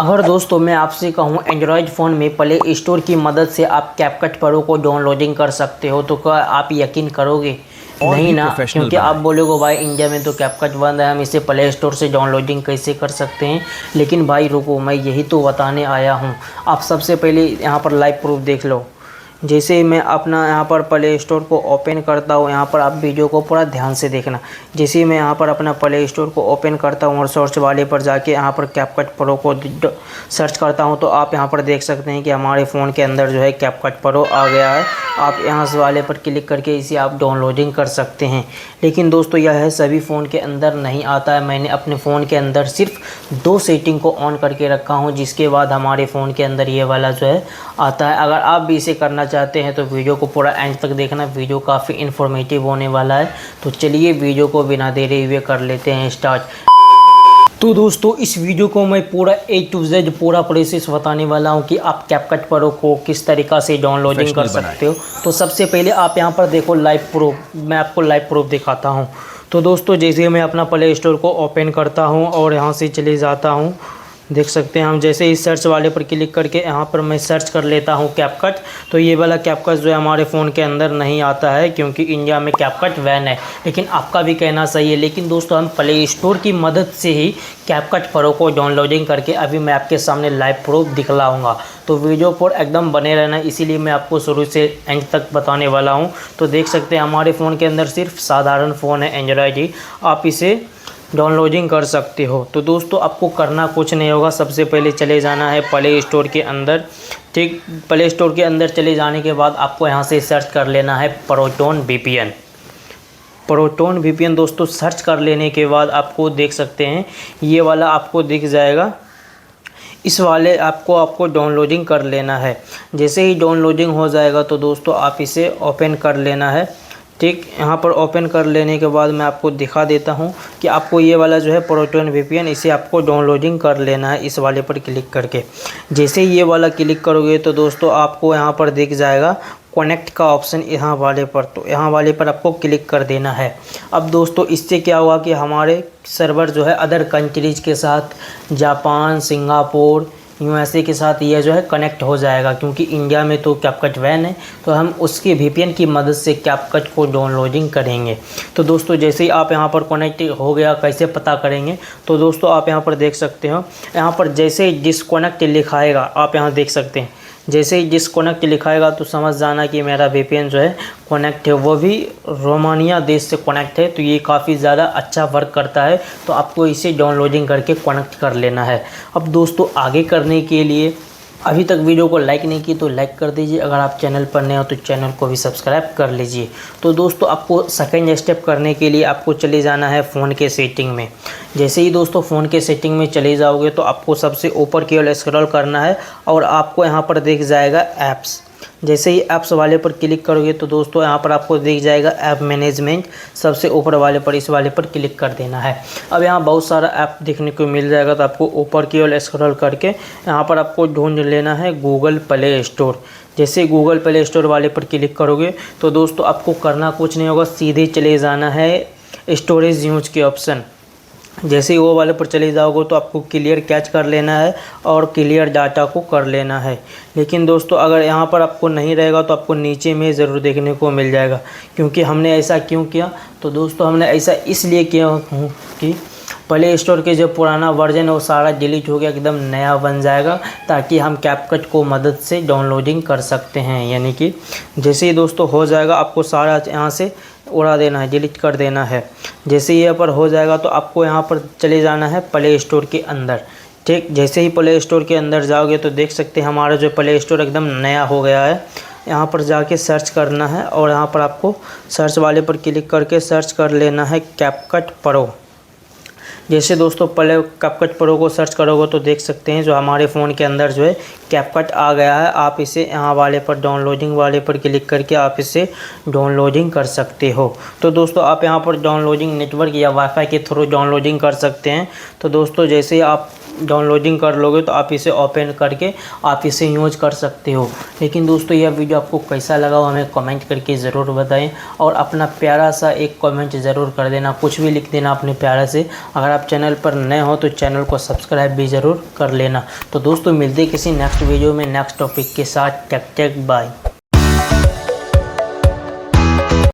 अगर दोस्तों मैं आपसे कहूँ एंड्रॉयड फ़ोन में प्ले स्टोर की मदद से आप कैपकट प्रो को डाउनलोडिंग कर सकते हो तो क्या आप यकीन करोगे? नहीं ना, क्योंकि आप बोलोगे भाई इंडिया में तो कैपकट बंद है, हम इसे प्ले स्टोर से डाउनलोडिंग कैसे कर सकते हैं। लेकिन भाई रुको, मैं यही तो बताने आया हूँ। आप सबसे पहले यहाँ पर लाइव प्रूफ देख लो। जैसे ही मैं अपना यहाँ पर प्ले स्टोर को ओपन करता हूँ, यहाँ पर आप वीडियो को पूरा ध्यान से देखना। जैसे ही मैं यहाँ पर अपना प्ले स्टोर को ओपन करता हूँ और सर्च वाले पर जाके यहाँ पर कैपकट प्रो को सर्च करता हूँ, तो आप यहाँ पर देख सकते हैं कि हमारे फ़ोन के अंदर जो है कैपकट प्रो आ गया है। आप यहाँ से वाले पर क्लिक करके इसे आप डाउनलोडिंग कर सकते हैं। लेकिन दोस्तों यह है सभी फ़ोन के अंदर नहीं आता है। मैंने अपने फ़ोन के अंदर सिर्फ 2 सेटिंग को ऑन करके रखा हूँ, जिसके बाद हमारे फ़ोन के अंदर ये वाला जो है आता है। अगर आप भी इसे करना चाहते हैं तो वीडियो को पूरा एंड तक देखना, वीडियो काफ़ी इन्फॉर्मेटिव होने वाला है। तो चलिए वीडियो को बिना देरी हुए कर लेते हैं स्टार्ट। तो दोस्तों इस वीडियो को मैं पूरा A to Z पूरा प्रोसेस बताने वाला हूं कि आप कैपकट प्रो को किस तरीक़ा से डाउनलोडिंग कर सकते हो। तो सबसे पहले आप यहां पर देखो लाइव प्रूफ, मैं आपको लाइव प्रूफ दिखाता हूं। तो दोस्तों जैसे मैं अपना प्ले स्टोर को ओपन करता हूं और यहां से चले जाता हूं, देख सकते हैं हम। जैसे इस सर्च वाले पर क्लिक करके यहाँ पर मैं सर्च कर लेता हूँ कैपकट, तो ये वाला कैपकट जो है हमारे फ़ोन के अंदर नहीं आता है, क्योंकि इंडिया में कैपकट बैन है। लेकिन आपका भी कहना सही है। लेकिन दोस्तों हम प्ले स्टोर की मदद से ही कैपकट प्रो को डाउनलोडिंग करके अभी मैं आपके सामने लाइव प्रूफ दिखलाऊँगा। तो वीडियो पर एकदम बने रहना, इसीलिए मैं आपको शुरू से एंड तक बताने वाला हूँ। तो देख सकते हैं हमारे फ़ोन के अंदर सिर्फ साधारण फ़ोन है एंड्रॉयड ही, आप इसे डाउनलोडिंग कर सकते हो। तो दोस्तों आपको करना कुछ नहीं होगा, सबसे पहले चले जाना है प्ले स्टोर के अंदर। ठीक, प्ले स्टोर के अंदर चले जाने के बाद आपको यहाँ से सर्च कर लेना है प्रोटोन VPN। प्रोटोन VPN दोस्तों सर्च कर लेने के बाद आपको देख सकते हैं ये वाला आपको दिख जाएगा। इस वाले आपको डाउनलोडिंग कर लेना है। जैसे ही डाउनलोडिंग हो जाएगा तो दोस्तों आप इसे ओपन कर लेना है। ठीक, यहाँ पर ओपन कर लेने के बाद मैं आपको दिखा देता हूँ कि आपको ये वाला जो है प्रोटोन VPN, इसे आपको डाउनलोडिंग कर लेना है इस वाले पर क्लिक करके। जैसे ही ये वाला क्लिक करोगे तो दोस्तों आपको यहाँ पर दिख जाएगा कनेक्ट का ऑप्शन यहाँ वाले पर, तो यहाँ वाले पर आपको क्लिक कर देना है। अब दोस्तों इससे क्या हुआ कि हमारे सर्वर जो है अदर कंट्रीज़ के साथ, जापान, सिंगापुर, USA के साथ ये जो है कनेक्ट हो जाएगा, क्योंकि इंडिया में तो कैपकट बैन है। तो हम उसके VPN की मदद से कैपकट को डाउनलोडिंग करेंगे। तो दोस्तों जैसे ही आप यहाँ पर कनेक्ट हो गया, कैसे पता करेंगे? तो दोस्तों आप यहाँ पर देख सकते हो, यहाँ पर जैसे ही डिस्कनेक्ट लिखाएगा, आप यहाँ देख सकते हैं जैसे ही डिस्कनेक्ट लिखाएगा तो समझ जाना कि मेरा VPN जो है कनेक्ट है, वो भी रोमानिया देश से कनेक्ट है। तो ये काफ़ी ज़्यादा अच्छा वर्क करता है। तो आपको इसे डाउनलोडिंग करके कनेक्ट कर लेना है। अब दोस्तों आगे करने के लिए अभी तक वीडियो को लाइक नहीं की तो लाइक कर दीजिए। अगर आप चैनल पर नए हो तो चैनल को भी सब्सक्राइब कर लीजिए। तो दोस्तों आपको सेकंड स्टेप करने के लिए आपको चले जाना है फ़ोन के सेटिंग में। जैसे ही दोस्तों फ़ोन के सेटिंग में चले जाओगे तो आपको सबसे ऊपर की ओर स्क्रॉल करना है और आपको यहाँ पर दिख जाएगा ऐप्स। जैसे ही ऐप्स वाले पर क्लिक करोगे तो दोस्तों यहाँ पर आपको दिख जाएगा ऐप मैनेजमेंट, सबसे ऊपर वाले पर, इस वाले पर क्लिक कर देना है। अब यहाँ बहुत सारा ऐप देखने को मिल जाएगा, तो आपको ऊपर की ओर स्क्रॉल करके यहाँ पर आपको ढूंढ लेना है गूगल प्ले स्टोर। जैसे गूगल प्ले स्टोर वाले पर क्लिक करोगे तो दोस्तों आपको करना कुछ नहीं होगा, सीधे चले जाना है स्टोरेज यूज के ऑप्शन। जैसे ही वो वाले पर चले जाओगे तो आपको क्लियर कैच कर लेना है और क्लियर डाटा को कर लेना है। लेकिन दोस्तों अगर यहाँ पर आपको नहीं रहेगा तो आपको नीचे में ज़रूर देखने को मिल जाएगा। क्योंकि हमने ऐसा क्यों किया? तो दोस्तों हमने ऐसा इसलिए किया हूँ कि प्ले स्टोर के जो पुराना वर्जन है वो सारा डिलीट हो गया, एकदम नया बन जाएगा, ताकि हम कैपकट को मदद से डाउनलोडिंग कर सकते हैं। यानी कि जैसे ही दोस्तों हो जाएगा आपको सारा यहाँ से उड़ा देना है, डिलीट कर देना है। जैसे ये पर हो जाएगा तो आपको यहाँ पर चले जाना है प्ले स्टोर के अंदर। ठीक, जैसे ही प्ले स्टोर के अंदर जाओगे तो देख सकते हैं हमारा जो प्ले स्टोर एकदम नया हो गया है। यहाँ पर जाके सर्च करना है और यहाँ पर आपको सर्च वाले पर क्लिक करके सर्च कर लेना है कैपकट प्रो। जैसे दोस्तों पहले कैपकट प्रो को सर्च करोगे तो देख सकते हैं जो हमारे फ़ोन के अंदर जो है कैपकट आ गया है। आप इसे यहाँ वाले पर डाउनलोडिंग वाले पर क्लिक करके आप इसे डाउनलोडिंग कर सकते हो। तो दोस्तों आप यहाँ पर डाउनलोडिंग नेटवर्क या वाईफाई के थ्रू डाउनलोडिंग कर सकते हैं। तो दोस्तों जैसे आप डाउनलोडिंग कर लोगे तो आप इसे ओपन करके आप इसे यूज कर सकते हो। लेकिन दोस्तों यह वीडियो आपको कैसा लगा वो हमें कमेंट करके ज़रूर बताएं और अपना प्यारा सा एक कमेंट ज़रूर कर देना, कुछ भी लिख देना अपने प्यारा से। अगर आप चैनल पर नए हो तो चैनल को सब्सक्राइब भी ज़रूर कर लेना। तो दोस्तों मिलते किसी नेक्स्ट वीडियो में नेक्स्ट टॉपिक के साथ। Take bye.